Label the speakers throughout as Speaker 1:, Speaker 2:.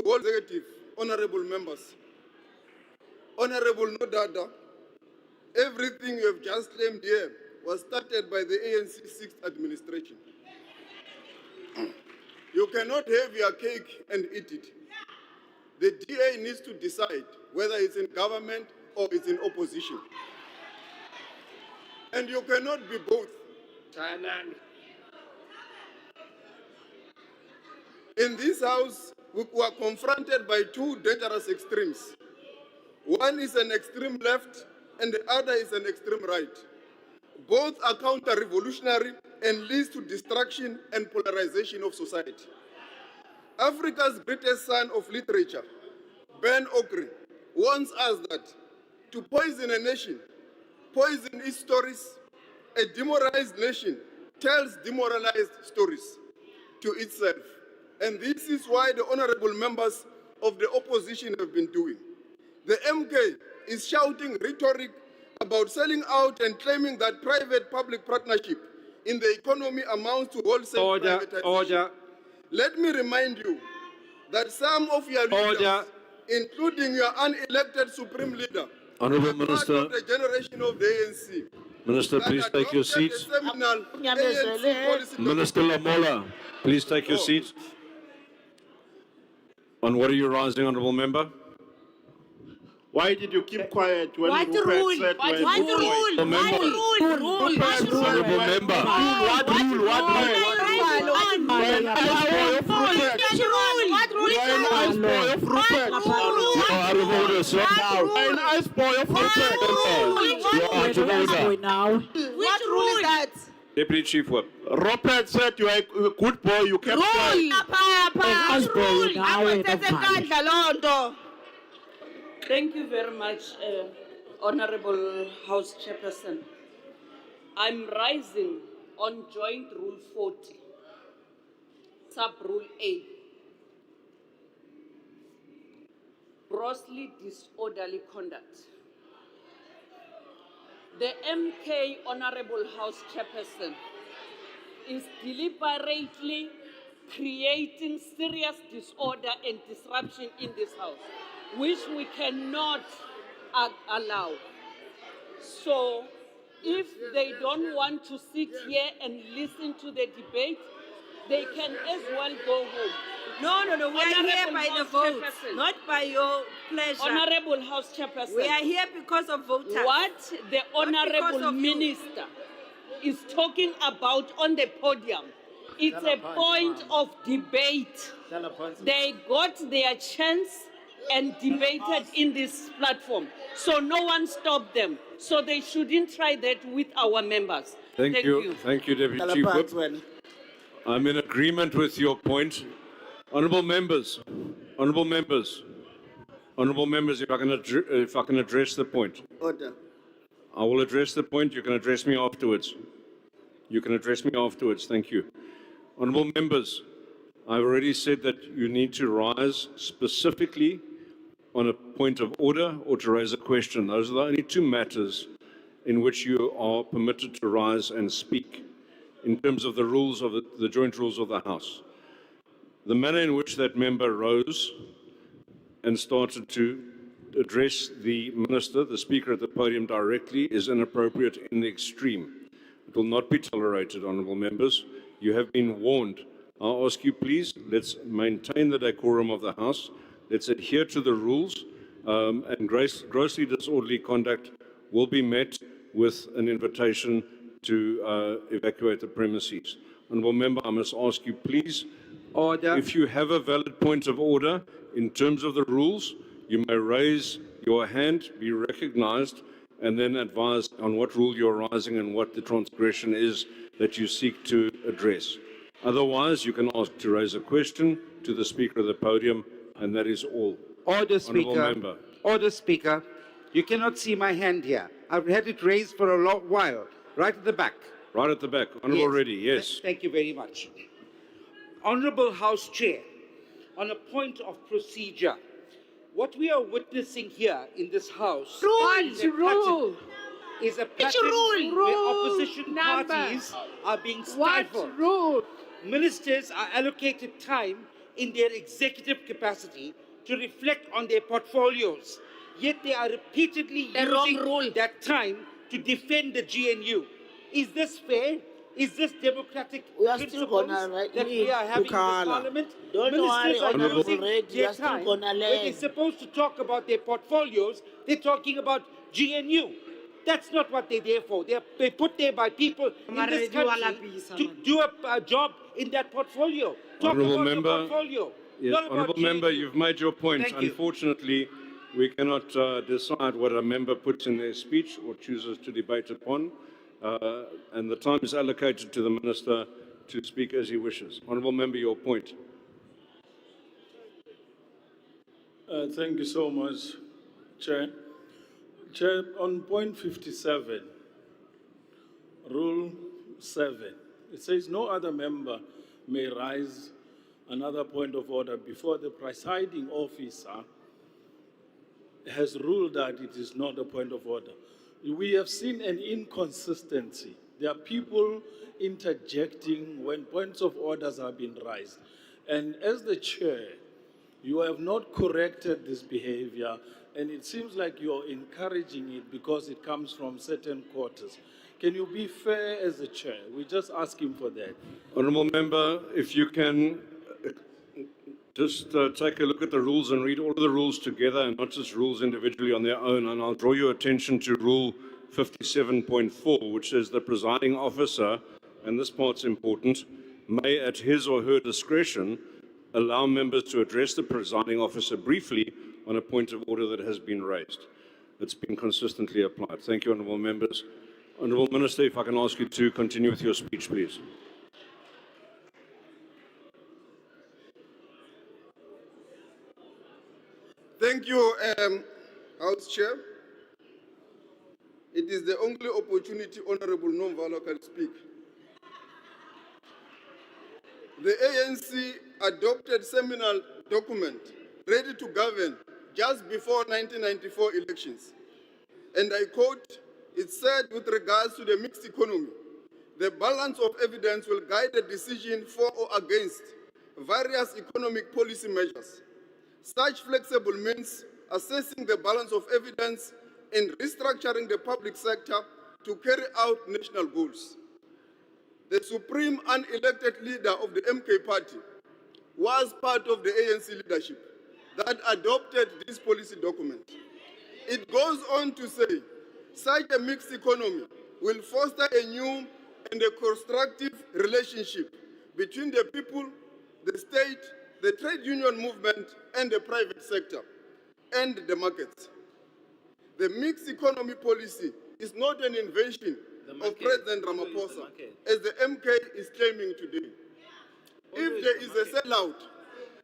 Speaker 1: whole executive, honorable members. Honorable Nodada, everything you have just claimed here was started by the ANC 6th administration. You cannot have your cake and eat it. The DA needs to decide whether it's in government or it's in opposition. And you cannot be both. In this house, we were confronted by two dangerous extremes. One is an extreme left and the other is an extreme right. Both are counter-revolutionary and leads to destruction and polarization of society. Africa's greatest son of literature, Ben Okri, warns us that to poison a nation, poison its stories. A demoralized nation tells demoralized stories to itself. And this is why the honorable members of the opposition have been doing. The MK is shouting rhetoric about selling out and claiming that private-public partnership in the economy amounts to wholesale privatization.
Speaker 2: Order.
Speaker 1: Let me remind you that some of your leaders, including your unelected supreme leader,
Speaker 3: Honourable
Speaker 1: are part
Speaker 3: Minister.
Speaker 1: of the generation of the ANC.
Speaker 3: Minister,
Speaker 1: that
Speaker 3: please take your
Speaker 1: adopted the
Speaker 3: seats.
Speaker 1: seminal ANC policy
Speaker 3: Minister Lamola, please take your seats. On what are you rising, Honourable Member?
Speaker 4: Why did you keep quiet when
Speaker 5: What
Speaker 4: Ruppert
Speaker 5: rule?
Speaker 4: said
Speaker 5: What
Speaker 4: you were
Speaker 5: rule?
Speaker 4: good boy?
Speaker 5: What rule? What rule?
Speaker 3: Honourable Member.
Speaker 4: What rule? What rule?
Speaker 5: What
Speaker 4: You're an ice boy of Ruppert.
Speaker 3: You are out of order, sir.
Speaker 4: You're an ice boy of Ruppert.
Speaker 3: You are out of order.
Speaker 5: now? What rule is that?
Speaker 3: Deputy Chief Whip.
Speaker 4: Ruppert said you are a good boy, you kept quiet.
Speaker 6: Thank you very much, Honorable House Chairperson. I'm rising on Joint Rule 40, Sub-Rule A. Grossly disorderly conduct. The MK Honorable House Chairperson is deliberately creating serious disorder and disruption in this house, which we cannot allow. So, if they don't want to sit here and listen to the debate, they can as well go home.
Speaker 5: No, we are here by the vote, not by your pleasure.
Speaker 6: Honorable House Chairperson.
Speaker 5: We are here because of voters.
Speaker 6: What the Honorable
Speaker 5: of you.
Speaker 6: Minister is talking about on the podium, it's a point of debate. They got their chance and debated in this platform. So no one stopped them. So they shouldn't try that with our members.
Speaker 3: Thank you. Thank you, Deputy Chief Whip. I'm in agreement with your point. Honourable members, honourable members, honourable members, if I can address the point.
Speaker 1: Order.
Speaker 3: I will address the point. You can address me afterwards. You can address me afterwards. Thank you. Honourable members, I've already said that you need to rise specifically on a point of order or to raise a question. Those are the only two matters in which you are permitted to rise and speak in terms of the rules of the joint rules of the House. The manner in which that member rose and started to address the Minister, the Speaker at the podium directly, is inappropriate in the extreme. It will not be tolerated, honourable members. You have been warned. I'll ask you, please, let's maintain the decorum of the House. Let's adhere to the rules, and grossly disorderly conduct will be met with an invitation to evacuate the premises. Honourable Member, I must ask you, please,
Speaker 2: Order.
Speaker 3: if you have a valid point of order in terms of the rules, you may raise your hand, be recognized, and then advise on what rule you're rising and what the transgression is that you seek to address. Otherwise, you can ask to raise a question to the Speaker of the podium, and that is all.
Speaker 2: Order,
Speaker 3: Honourable
Speaker 2: Speaker.
Speaker 3: Member.
Speaker 2: Order, Speaker. You cannot see my hand here. I've had it raised for a long while, right at the back.
Speaker 3: Right at the back. Honourable Reddy, yes.
Speaker 2: Thank you very much. Honourable House Chair, on a point of procedure, what we are witnessing here in this House is a pattern where opposition parties are being stifled. Ministers are allocated time in their executive capacity to reflect on their portfolios, yet they are repeatedly using that time to defend the GNU. Is this fair? Is this democratic
Speaker 7: We are still
Speaker 2: principles
Speaker 7: gonna
Speaker 2: that we are having in this parliament?
Speaker 7: Don't
Speaker 2: Ministers
Speaker 7: worry,
Speaker 2: are
Speaker 7: Honourable
Speaker 2: using
Speaker 7: Red, we
Speaker 2: their
Speaker 7: are still
Speaker 2: time
Speaker 7: gonna
Speaker 2: when they're
Speaker 7: learn.
Speaker 2: supposed to talk about their portfolios, they're talking about GNU. That's not what they're there for. They're put there by people in this country to do a job in that portfolio. Talk
Speaker 3: Honourable
Speaker 2: about
Speaker 3: Member,
Speaker 2: your portfolio.
Speaker 3: Yes,
Speaker 2: not about
Speaker 3: Honourable Member,
Speaker 2: GNU.
Speaker 3: you've made your point.
Speaker 2: Thank you.
Speaker 3: Unfortunately, we cannot decide what a member puts in their speech or chooses to debate upon, and the time is allocated to the Minister to speak as he wishes. Honourable Member, your point.
Speaker 8: Thank you so much, Chair. Chair, on point 57, Rule 7, it says no other member may raise another point of order before the presiding officer has ruled that it is not a point of order. We have seen an inconsistency. There are people interjecting when points of orders have been raised. And as the chair, you have not corrected this behavior, and it seems like you're encouraging it because it comes from certain quarters. Can you be fair as the chair? We're just asking for that.
Speaker 3: Honourable Member, if you can just take a look at the rules and read all of the rules together and not just rules individually on their own. And I'll draw your attention to Rule 57.4, which says the presiding officer, and this part's important, may at his or her discretion allow members to address the presiding officer briefly on a point of order that has been raised. It's been consistently applied. Thank you, honourable members. Honourable Minister, if I can ask you to continue with your speech, please.
Speaker 1: Thank you, House Chair. It is the only opportunity Honorable Nomvalo can speak. The ANC adopted seminal document, Ready to Govern, just before 1994 elections. And I quote, it said with regards to the mixed economy, the balance of evidence will guide a decision for or against various economic policy measures. Such flexible means assessing the balance of evidence and restructuring the public sector to carry out national goals. The supreme unelected leader of the MK party was part of the ANC leadership that adopted this policy document. It goes on to say, such a mixed economy will foster a new and a constructive relationship between the people, the state, the trade union movement, and the private sector, and the markets. The mixed economy policy is not an invention of President Ramaphosa, as the MK is claiming today. If there is a sellout,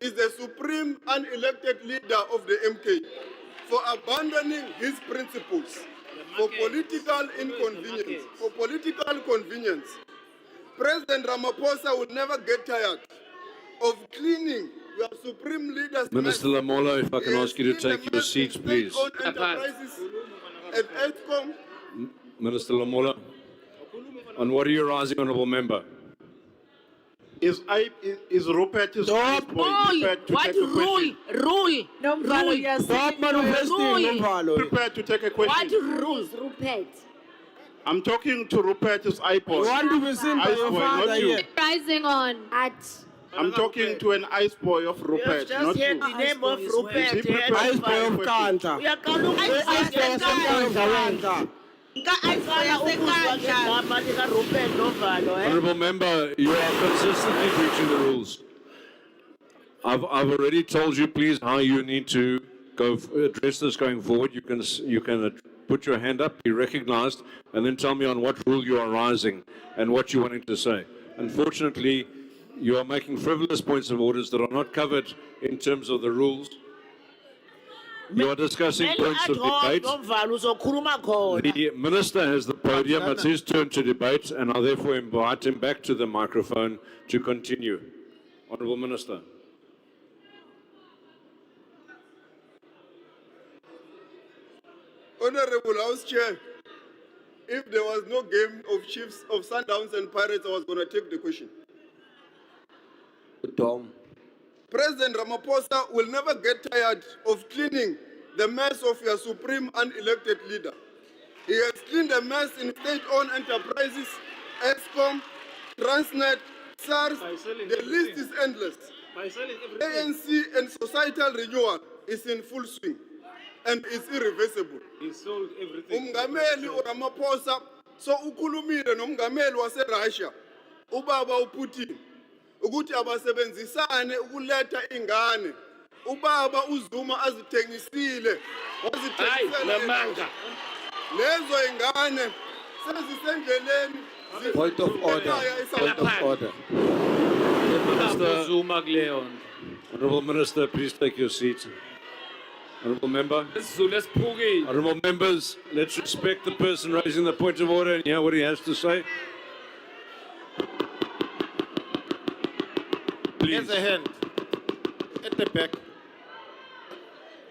Speaker 1: is the supreme unelected leader of the MK for abandoning his principles for political inconvenience, for political convenience. President Ramaphosa will never get tired of cleaning your supreme leader's
Speaker 3: Minister
Speaker 1: mess.
Speaker 3: Lamola, if I can
Speaker 1: He
Speaker 3: ask you to
Speaker 1: has cleaned
Speaker 3: take
Speaker 1: the
Speaker 3: your
Speaker 1: mess
Speaker 3: seats,
Speaker 1: of
Speaker 3: please.
Speaker 1: state-owned enterprises at ESCOM.
Speaker 3: Minister Lamola, on what are you rising, honourable member?
Speaker 4: Is Ruppert is
Speaker 7: Stop.
Speaker 4: prepared to
Speaker 7: What
Speaker 4: take a question?
Speaker 7: rule?
Speaker 5: Nomvalo, you are
Speaker 7: Stop
Speaker 5: saying
Speaker 7: manifesting,
Speaker 5: rule.
Speaker 7: Nomvalo.
Speaker 4: Prepared to take a
Speaker 7: What
Speaker 4: question?
Speaker 7: rules?
Speaker 5: Rupert.
Speaker 4: I'm talking to Ruppert's iPod.
Speaker 7: You want to be seen by
Speaker 4: Ice
Speaker 7: your
Speaker 4: boy,
Speaker 7: father
Speaker 4: not you.
Speaker 7: here.
Speaker 9: Rising on.
Speaker 4: I'm talking to an ice boy of
Speaker 7: You have
Speaker 4: Rupert,
Speaker 7: just
Speaker 4: not
Speaker 7: heard
Speaker 4: you.
Speaker 7: the name of
Speaker 4: Is he
Speaker 7: Ruppert.
Speaker 4: prepared
Speaker 7: Ice
Speaker 4: to
Speaker 7: boy
Speaker 4: take a
Speaker 7: of
Speaker 4: question?
Speaker 7: Kanta. Ice boy of Kanta. Ruppert Nomvalo, eh?
Speaker 3: Honourable member, you are consistently breaching the rules. I've already told you, please, how you need to go address this going forward. You can put your hand up, be recognised, and then tell me on what rule you are rising and what you're wanting to say. Unfortunately, you are making frivolous points of orders that are not covered in terms of the rules. You are discussing points of debate. The minister has the podium. It's his turn to debate, and I therefore invite him back to the microphone to continue. Honourable Minister.
Speaker 1: Honorable House Chair, if there was no game of Chiefs of Sundowns and Pirates, I was going to take the question.
Speaker 7: Tom.
Speaker 1: President Ramaphosa will never get tired of cleaning the mess of your supreme unelected leader. He has cleaned the mess in state-owned enterprises, ESCOM, Transnet, SARS. The list is endless. ANC and societal renewal is in full swing and is irreversible.
Speaker 8: He sold everything.
Speaker 1: Umngameli uRamaphosa so ukhulumile nomngameli waseRussia ubaba uPutin ukuthi abasebenzisane ukuletha ingane. Ubaba uZuma azithengisile wazithengisela
Speaker 8: Namanga.
Speaker 1: lezo ingane sezisendleleni.
Speaker 2: Point of order. Point of order.
Speaker 3: Honourable Minister, please take your seat. Honourable Member. Honourable Members, let's respect the person raising the point of order and hear what he has to say. Please.
Speaker 4: There's a hand at the back.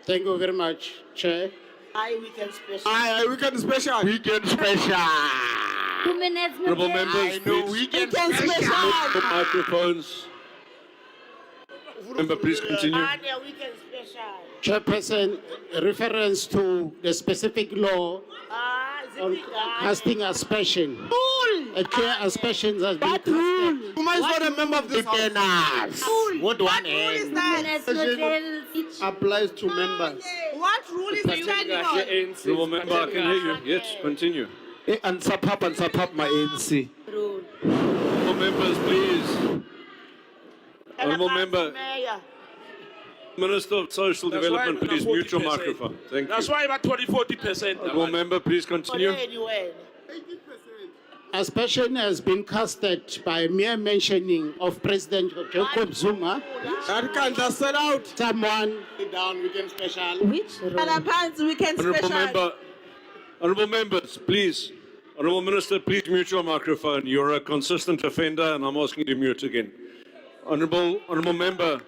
Speaker 9: Thank you very much, Chair.
Speaker 7: Weekend special.
Speaker 4: Weekend special. Weekend special.
Speaker 10: 2 minutes,
Speaker 3: Honourable
Speaker 10: Chair.
Speaker 3: Members, please.
Speaker 7: Weekend special.
Speaker 3: Mute microphones. Member, please continue.
Speaker 7: Weekend special.
Speaker 9: Chairperson, reference to the specific law on casting aspersion. A clear aspersion has been casted.
Speaker 4: Who is not a member of this house?
Speaker 7: What one is
Speaker 10: 2 minutes, Chair.
Speaker 4: Applies to members.
Speaker 5: What rule is he standing on?
Speaker 3: Honourable Member, I can hear you. Yes, continue.
Speaker 4: And support my ANC.
Speaker 10: Rule.
Speaker 3: Honourable Members, please. Honourable Member, Minister of Social Development, please mute your microphone. Thank you.
Speaker 8: That's why about 40%.
Speaker 3: Honourable Member, please continue.
Speaker 9: Aspersion has been casted by mere mentioning of President Jacob Zuma.
Speaker 4: That can just set out.
Speaker 9: Someone
Speaker 4: Sit down, weekend special.
Speaker 10: Which rule?
Speaker 5: Weekend
Speaker 3: Honourable
Speaker 5: special.
Speaker 3: Member, Honourable Members, please. Honourable Minister, please mute your microphone. You're a consistent offender and I'm asking you to mute again. Honourable Member,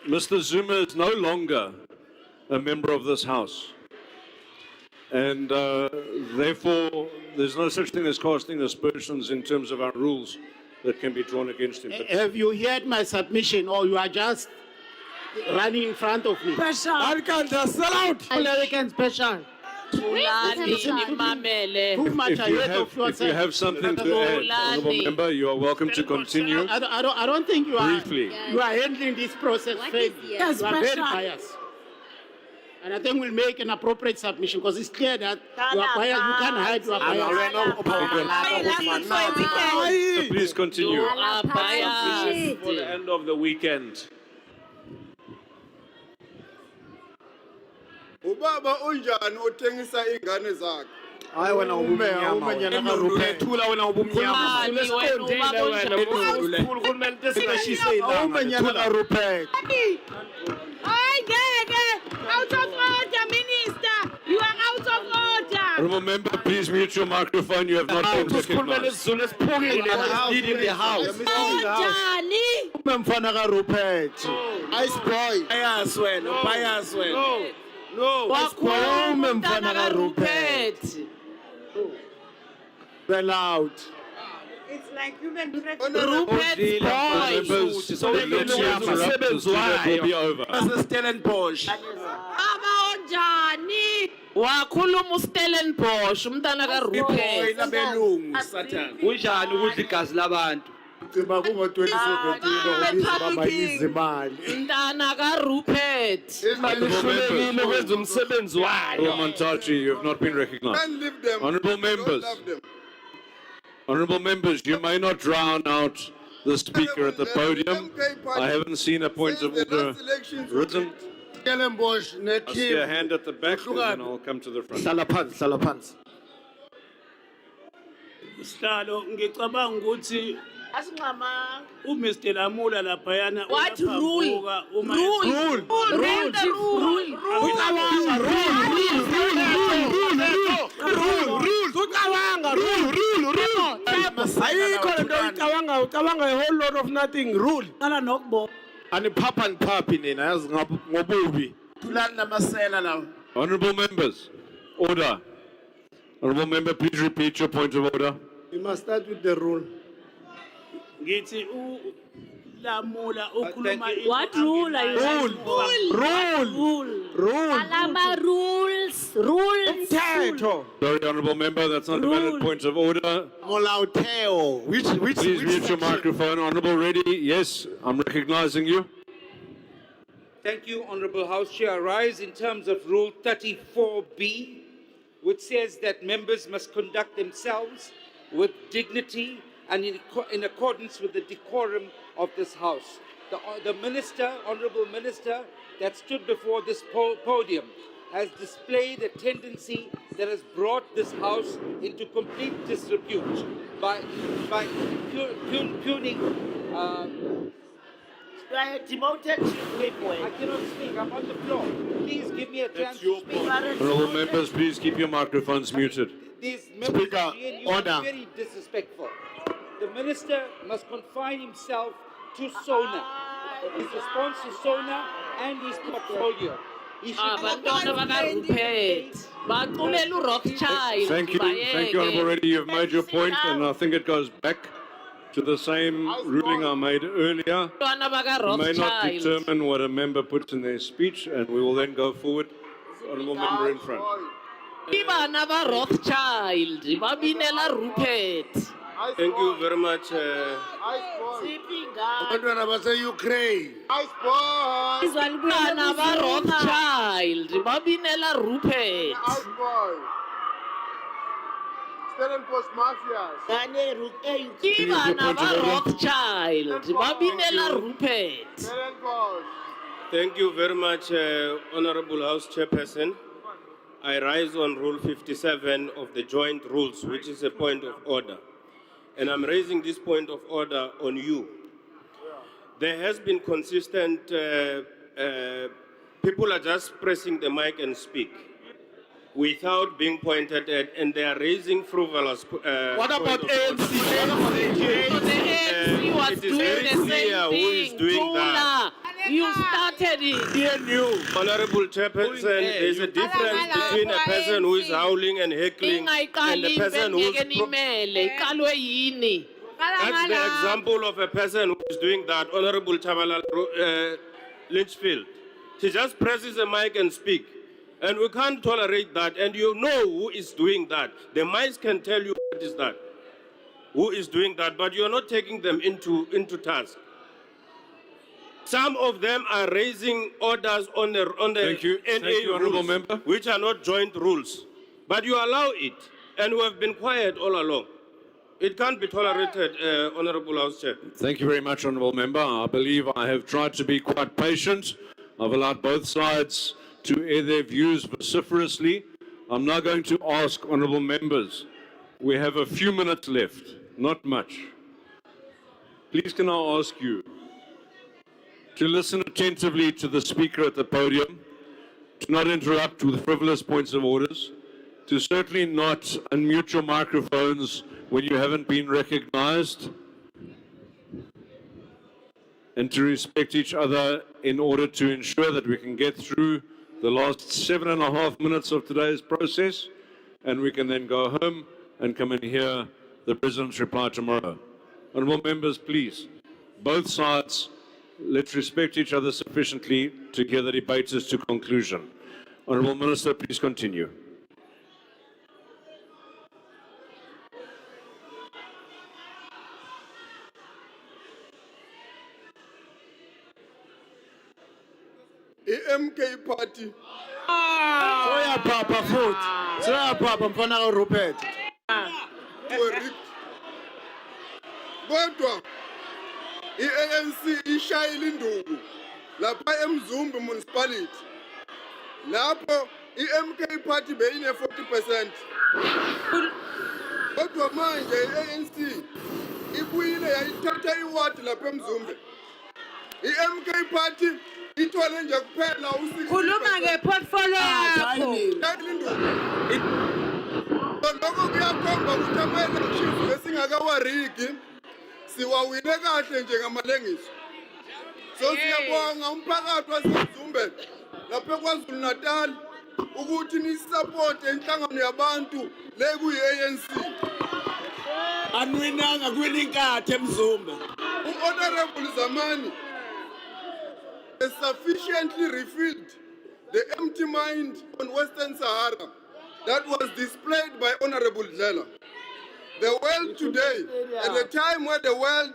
Speaker 3: Mr. Zuma is no longer a member of this House. And therefore, there's no such thing as casting aspersions in terms of our rules that can be drawn against him. But
Speaker 9: have you heard my submission or you are just running in front of me?
Speaker 4: That can just sell out.
Speaker 9: Weekend special. Too much ahead of
Speaker 3: if you
Speaker 9: yourself.
Speaker 3: have something to add, Honourable Member, you are welcome to continue.
Speaker 9: I don't think you are.
Speaker 3: Briefly.
Speaker 9: You are handling this process
Speaker 10: What
Speaker 9: fairly.
Speaker 10: is
Speaker 9: You
Speaker 10: your-
Speaker 9: are very biased. And I think we'll make an appropriate submission because it's clear that you are biased. You can't hide your bias.
Speaker 3: Please continue.
Speaker 8: For the end of the weekend.
Speaker 1: Ubaba unjani othengisa ingane zakhe?
Speaker 4: Hayi wena ubunyana ka Ruppert. Thula wena ubumnyama. Ubunyana ka Ruppert.
Speaker 5: Out of order, Minister. You are out of order.
Speaker 3: Honourable Member, please mute your microphone. You have not been recognized.
Speaker 4: Leading the house.
Speaker 5: Unjani?
Speaker 4: Mfana ka Ruppert. Ice boy. Bias wena. No. Mfana ka Ruppert. Spell out.
Speaker 5: It's like human trafficking.
Speaker 3: Honourable Members, the next interrupt will be over.
Speaker 4: That's Stellenbosch.
Speaker 5: Baba unjani?
Speaker 7: Wakhuluma uStellenbosch umntana kaRuppert.
Speaker 4: Belungu Satan.
Speaker 2: Kunjani ukudla igazi labantu?
Speaker 4: Cima kungo 2017 ubaba izimali.
Speaker 7: Umntana kaRuppert.
Speaker 4: Malihlulekile kwenza umsebenzi wayo.
Speaker 3: Honourable Montachi, you have not been recognized.
Speaker 1: Can't leave them.
Speaker 3: Honourable
Speaker 1: Don't
Speaker 3: Members.
Speaker 1: love them.
Speaker 3: Honourable Members, you may not drown out the speaker at the podium. I haven't seen a point of order risen.
Speaker 4: Stellenbosch
Speaker 3: I see a hand at the back and then I'll come to the front.
Speaker 4: Hlala phansi.
Speaker 8: Sihlalo ngicabanga ukuthi
Speaker 7: Asingxamanga.
Speaker 8: uMr Lamula laphayana
Speaker 7: What rule?
Speaker 8: Rule.
Speaker 4: Ayikho lento ucabanga a whole lot of nothing rule.
Speaker 7: Ala nokbo.
Speaker 4: Ani phapha nina yazi ngobubi. Thulani namasela lawo.
Speaker 3: Honourable Members, order. Honourable Member, please repeat your point of order.
Speaker 4: We must start with the rule.
Speaker 8: Ngithi
Speaker 7: What rule are you
Speaker 4: Rule. Rule.
Speaker 10: Alama rules. Rules.
Speaker 4: Umthetho.
Speaker 3: Sorry, honourable member, that's not a valid point of order.
Speaker 4: Molauteo.
Speaker 3: Please mute your microphone. Honourable Reddy, yes, I'm recognising you.
Speaker 2: Thank you, Honourable House Chair. I rise in terms of Rule 34B, which says that members must conduct themselves with dignity and in accordance with the decorum of this House. The Minister, Honourable Minister, that stood before this podium has displayed a tendency that has brought this House into complete disrepute by pugning.
Speaker 7: Demoted
Speaker 2: I cannot speak. I'm on the floor. Please give me a chance to speak.
Speaker 3: Honourable members, please keep your microphones muted.
Speaker 2: These members
Speaker 4: Speaker,
Speaker 2: you
Speaker 4: order.
Speaker 2: are very disrespectful. The minister must confine himself to SONA. His response to SONA and his portfolio. He should
Speaker 7: Abantwana baka-Ruppert. Bacumela uRothschild.
Speaker 3: Thank you, Honourable Reddy. You've made your point, and I think it goes back to the same ruling I made earlier.
Speaker 7: Abantwana
Speaker 3: You may not
Speaker 7: baka-Rothschild.
Speaker 3: determine what a member puts in their speech, and we will then go forward. Honourable member in front.
Speaker 7: Ibana ba-Rothschild. Babinela Ruppert.
Speaker 8: Thank you very much.
Speaker 4: Abantwana base-Ukraine.
Speaker 7: Ibana ba-Rothschild. Babinela Ruppert.
Speaker 1: Stellenbosch mafias.
Speaker 7: Ibana ba-Rothschild. Babinela Ruppert.
Speaker 8: Thank you very much, Honorable House Chairperson. I rise on Rule 57 of the joint rules, which is a point of order. And I'm raising this point of order on you. There has been consistent, people are just pressing the mic and speak without being pointed at, and they are raising frivolous
Speaker 4: What about
Speaker 8: point of order.
Speaker 4: ANC?
Speaker 7: The ANC was
Speaker 8: It is
Speaker 7: doing
Speaker 8: very
Speaker 7: the
Speaker 8: clear
Speaker 7: same
Speaker 8: who is
Speaker 7: thing.
Speaker 8: doing that.
Speaker 7: Tula, you started it.
Speaker 8: Honorable Chairperson, there's a difference between a person who is howling and heckling and a person who's... That's the example of a person who is doing that, Honorable Chabalala Litchfield. She just presses a mic and speak. And we can't tolerate that. And you know who is doing that. The mics can tell you what is that. Who is doing that, but you're not taking them into task. Some of them are raising orders on the
Speaker 3: Thank you. Thank
Speaker 8: NA
Speaker 3: you, Honourable
Speaker 8: rules,
Speaker 3: Member.
Speaker 8: which are not joint rules. But you allow it, and we have been quiet all along. It can't be tolerated, Honourable House Chair.
Speaker 3: Thank you very much, Honourable Member. I believe I have tried to be quite patient. I've allowed both sides to air their views vociferously. I'm now going to ask Honourable Members. We have a few minutes left, not much. Please can I ask you to listen attentively to the speaker at the podium, to not interrupt with frivolous points of orders, to certainly not unmute your microphones when you haven't been recognized, and to respect each other in order to ensure that we can get through the last 7.5 minutes of today's process, and we can then go home and come and hear the President's reply tomorrow. Honourable members, please, both sides, let's respect each other sufficiently to hear the debaters to conclusion. Honourable Minister, please continue.
Speaker 1: MK Party.
Speaker 4: Soya Papa foot. Soya Papa mfana Ruppert.
Speaker 1: Correct. Kodwa i-ANC ishayile induku lapha eMzumbe municipality. Lapho i-MK Party beyine 40%. Kodwa manje i-ANC ibuyile yayithatha iwadi lapha eMzumbe. I-MK Party ithole nje kuphela u6.
Speaker 5: Khuluma ngeportfolio yakho.
Speaker 1: Lokho kuyakhomba ukuthi ama-elections esingakawarigi siwawine kahle njengamalengiso. So siyabonga umphakathi waseMzumbe lapha eKwaZulu Natal ukuthi nisupport inhlangano yabantu le kuyi-ANC.
Speaker 4: Anwinanga kwilinkathe eMzumbe.
Speaker 1: Honorable Zamani has sufficiently refilled the empty mind on Western Sahara that was displayed by Honorable Dlela. The world today, at a time where the world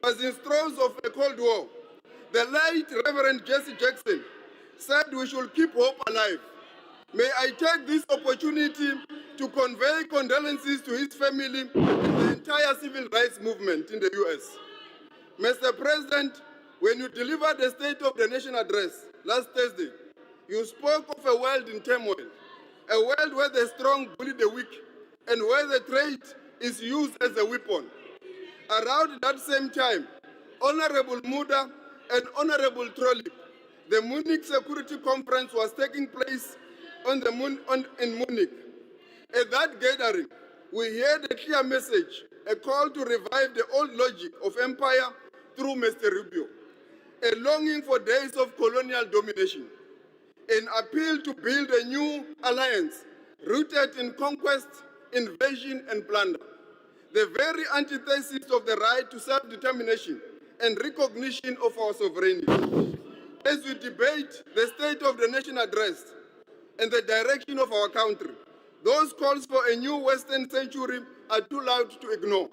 Speaker 1: was in throes of a Cold War, the late Reverend Jesse Jackson said we should keep hope alive. May I take this opportunity to convey condolences to his family and the entire civil rights movement in the US. Mr. President, when you delivered the State of the Nation address last Thursday, you spoke of a world in turmoil, a world where the strong bully the weak, and where the trade is used as a weapon. Around that same time, Honorable Muda and Honorable Trollip, the Munich Security Conference was taking place in Munich. At that gathering, we heard a clear message, a call to revive the old logic of empire through Mr. Rubio, a longing for days of colonial domination, an appeal to build a new alliance rooted in conquest, invasion, and plunder, the very antithesis of the right to self-determination and recognition of our sovereignty. As we debate the State of the Nation address and the direction of our country, those calls for a new Western century are too loud to ignore.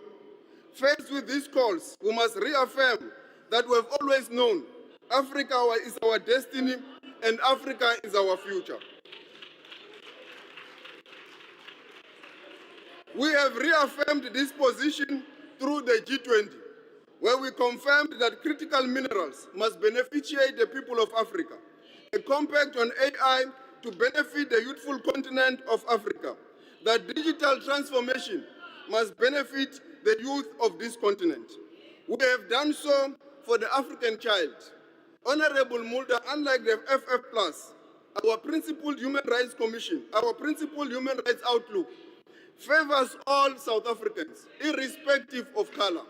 Speaker 1: Faced with these calls, we must reaffirm that we have always known Africa is our destiny and Africa is our future. We have reaffirmed this position through the G20, where we confirmed that critical minerals must beneficiate the people of Africa, a compact on AI to benefit the youthful continent of Africa, that digital transformation must benefit the youth of this continent. We have done so for the African child. Honorable Mulder, unlike the FF+, our principled human rights commission, our principled human rights outlook, favors all South Africans, irrespective of color.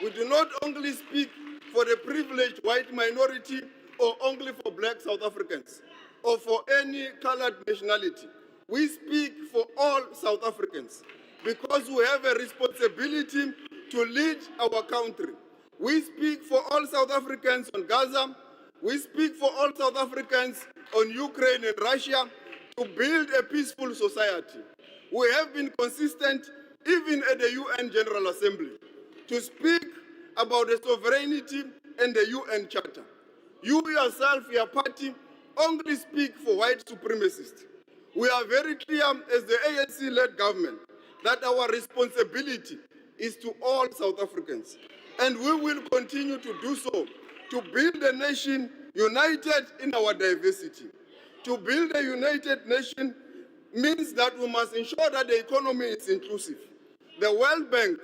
Speaker 1: We do not only speak for the privileged white minority or only for black South Africans or for any colored nationality. We speak for all South Africans because we have a responsibility to lead our country. We speak for all South Africans on Gaza. We speak for all South Africans on Ukraine and Russia to build a peaceful society. We have been consistent even at the UN General Assembly to speak about the sovereignty and the UN Charter. You yourself, your party, only speak for white supremacists. We are very clear as the ANC-led government that our responsibility is to all South Africans. And we will continue to do so, to build a nation united in our diversity. To build a united nation means that we must ensure that the economy is inclusive. The World Bank's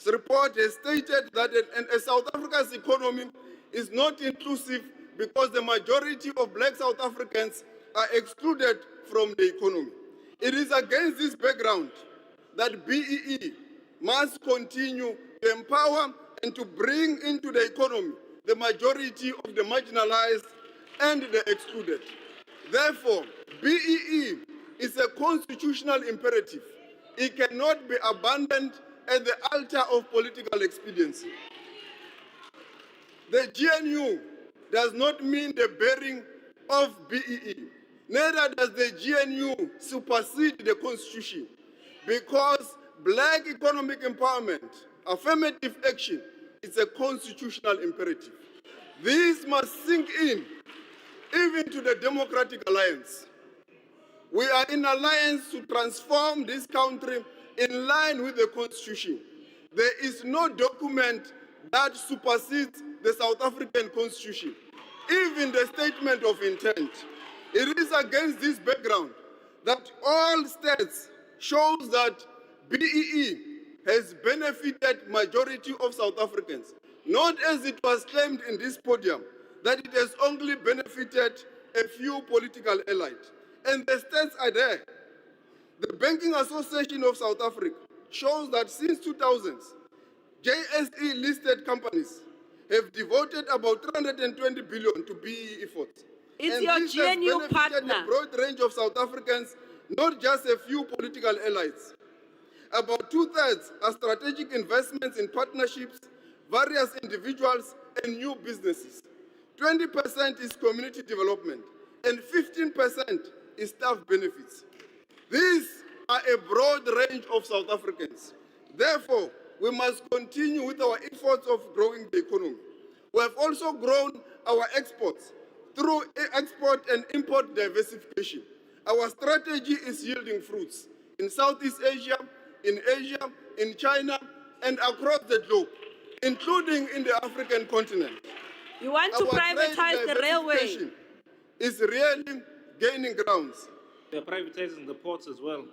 Speaker 1: report has stated that South Africa's economy is not inclusive because the majority of black South Africans are excluded from the economy. It is against this background that BEE must continue to empower and to bring into the economy the majority of the marginalized and the excluded. Therefore, BEE is a constitutional imperative. It cannot be abandoned at the altar of political expediency. The GNU does not mean the bearing of BEE. Neither does the GNU supersede the Constitution, because black economic empowerment, affirmative action, is a constitutional imperative. This must sink in, even to the Democratic Alliance. We are in alliance to transform this country in line with the Constitution. There is no document that supersedes the South African Constitution, even the statement of intent. It is against this background that all states shows that BEE has benefited majority of South Africans, not as it was claimed in this podium, that it has only benefited a few political elites. And the stats are there. The Banking Association of South Africa shows that since 2000s, JSE-listed companies have devoted about 320 billion to BEE efforts.
Speaker 5: It's
Speaker 1: and
Speaker 5: your
Speaker 1: this
Speaker 5: GNU
Speaker 1: has benefited
Speaker 5: partner.
Speaker 1: a broad range of South Africans, not just a few political allies. About 2/3 are strategic investments in partnerships various individuals, and new businesses. 20% is community development, and 15% is staff benefits. These are a broad range of South Africans. Therefore, we must continue with our efforts of growing the economy. We have also grown our exports through export and import diversification. Our strategy is yielding fruits in Southeast Asia, in China, and across the globe, including in the African continent.
Speaker 5: You want to
Speaker 1: Our trade
Speaker 5: privatize the railway?
Speaker 1: diversification is really gaining grounds.
Speaker 8: They're privatizing the ports as well.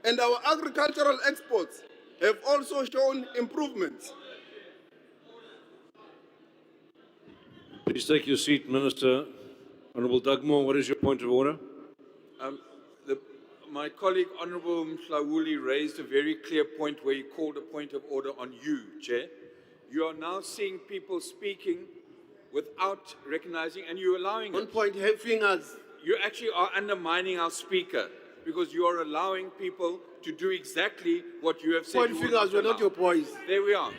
Speaker 1: And our agricultural exports have also shown improvements.
Speaker 3: Please take your seat, Minister. Honourable Dugmore, what is your point of order?
Speaker 11: My colleague, Honourable Mhlawuli, raised a very clear point where he called a point of order on you, Chair. You are now seeing people speaking without recognizing, and you're allowing
Speaker 4: One
Speaker 11: it.
Speaker 4: point, have fingers.
Speaker 11: You actually are undermining our speaker because you are allowing people to do exactly what you have said.
Speaker 4: Point
Speaker 11: you would
Speaker 4: fingers, we're not
Speaker 11: allow.
Speaker 4: your boys.
Speaker 11: There we are.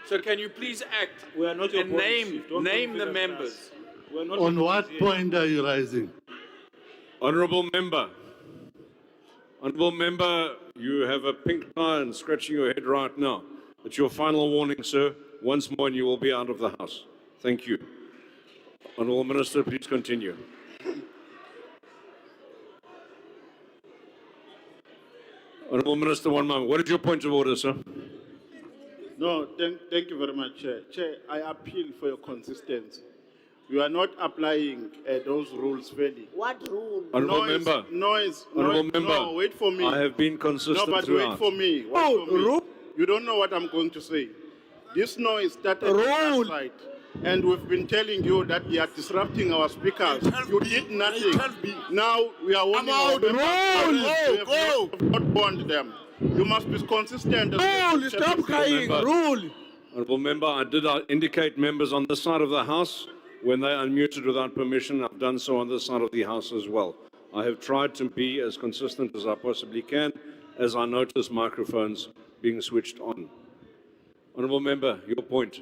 Speaker 11: So can you please act
Speaker 8: We are not your
Speaker 11: and
Speaker 8: boys.
Speaker 11: name
Speaker 8: Don't
Speaker 11: the
Speaker 8: configure
Speaker 11: members?
Speaker 8: us. We're not
Speaker 12: On
Speaker 8: your
Speaker 12: what
Speaker 8: boys here.
Speaker 12: point are you rising?
Speaker 3: Honourable Member. Honourable Member, you have a pink tie and scratching your head right now. It's your final warning, sir. Once more and you will be out of the House. Thank you. Honourable Minister, please continue. Honourable Minister, one moment. What is your point of order, sir?
Speaker 9: No, thank you very much, Chair. Chair, I appeal for your consistency. You are not applying those rules fairly.
Speaker 10: What rule?
Speaker 3: Honourable Member.
Speaker 9: Noise.
Speaker 3: Honourable Member.
Speaker 9: No, wait for me.
Speaker 3: I have been consistent
Speaker 9: No, but
Speaker 3: throughout.
Speaker 9: wait for me. You don't know what I'm going to say. This noise started last night, and we've been telling you that they are disrupting our speakers. You did nothing. Now we are warning our members. We have not warned them. You must be consistent.
Speaker 4: Rule, stop crying.
Speaker 3: Member.
Speaker 4: Rule.
Speaker 3: Honourable Member, I did indicate members on this side of the House when they unmuted without permission. I've done so on this side of the House as well. I have tried to be as consistent as I possibly can as I notice microphones being switched on. Honourable Member, your point.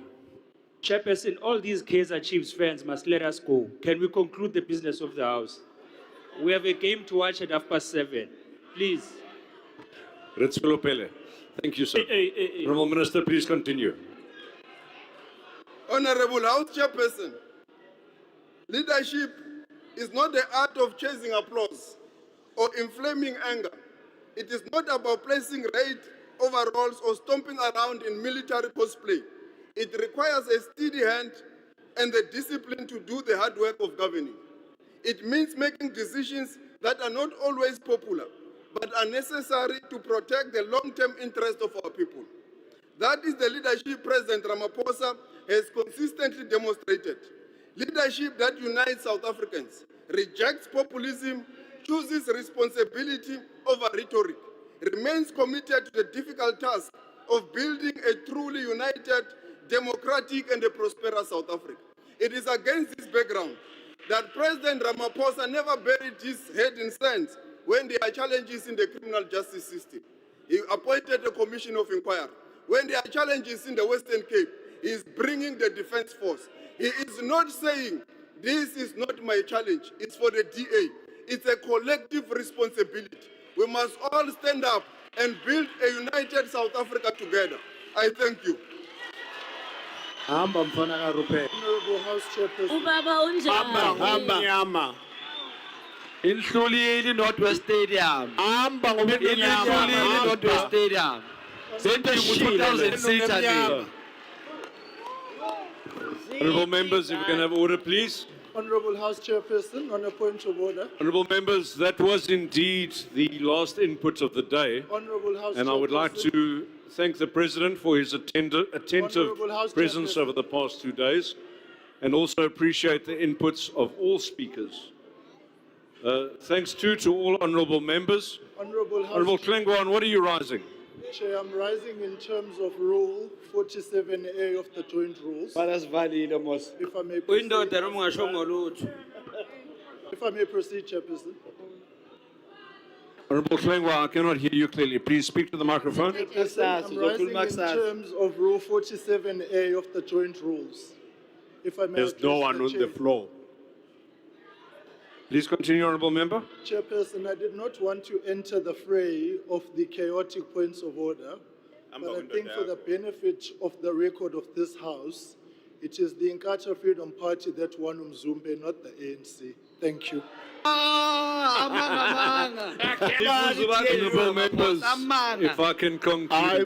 Speaker 13: Chairperson, all these Kaizer Chiefs fans must let us go. Can we conclude the business of the House? We have a game to watch at 7:30. Please.
Speaker 3: Ritsulo Pele. Thank you, sir. Honourable Minister, please continue.
Speaker 1: Honorable House Chairperson, leadership is not the art of chasing applause or inflaming anger. It is not about placing red overalls or stomping around in military cosplay. It requires a steady hand and the discipline to do the hard work of governing. It means making decisions that are not always popular, but are necessary to protect the long-term interest of our people. That is the leadership President Ramaphosa has consistently demonstrated. Leadership that unites South Africans, rejects populism, chooses responsibility over rhetoric, remains committed to the difficult task of building a truly united, democratic and a prosperous South Africa. It is against this background that President Ramaphosa never buried his head in sand when there are challenges in the criminal justice system. He appointed a commission of inquiry. When there are challenges in the Western Cape, he is bringing the defense force. He is not saying, this is not my challenge, it's for the DA. It's a collective responsibility. We must all stand up and build a united South Africa together. I thank you.
Speaker 4: Honourable House Chairperson.
Speaker 10: Ubaba unjani?
Speaker 4: Nyama.
Speaker 7: Inhlulile Northwest Stadium.
Speaker 4: Hamba
Speaker 7: Inhlulile Northwest Stadium. Sentishile 2006 ane.
Speaker 3: Honourable members, if we can have order, please.
Speaker 4: Honourable House Chairperson, on a point of order.
Speaker 3: Honourable members, that was indeed the last input of the day.
Speaker 4: Honourable House
Speaker 3: And I would like
Speaker 4: Chairperson.
Speaker 3: to thank the President for his attentive
Speaker 4: Honourable House
Speaker 3: presence
Speaker 4: Chairperson.
Speaker 3: over the past 2 days, and also appreciate the inputs of all speakers. Thanks too to all honourable members.
Speaker 4: Honourable House
Speaker 3: Honourable Klengwan, what are you rising?
Speaker 4: Chair, I'm rising in terms of Rule 47A of the Joint Rules. If I may proceed. If I may proceed, Chairperson.
Speaker 3: Honorable Hlengwa, I cannot hear you clearly. Please speak to the microphone.
Speaker 4: I'm rising in terms of Rule 47A of the Joint Rules. If I may
Speaker 12: There's no
Speaker 4: address
Speaker 12: one
Speaker 4: the
Speaker 12: on the
Speaker 4: Chair.
Speaker 12: floor.
Speaker 3: Please continue, Honorable Member.
Speaker 4: Chairperson, I did not want to enter the fray of the chaotic points of order, but I think for the benefit of the record of this House, it is the Inkatha Freedom Party that won Mzumbe, not the ANC. Thank you.
Speaker 3: Honorable members, if I can conclude.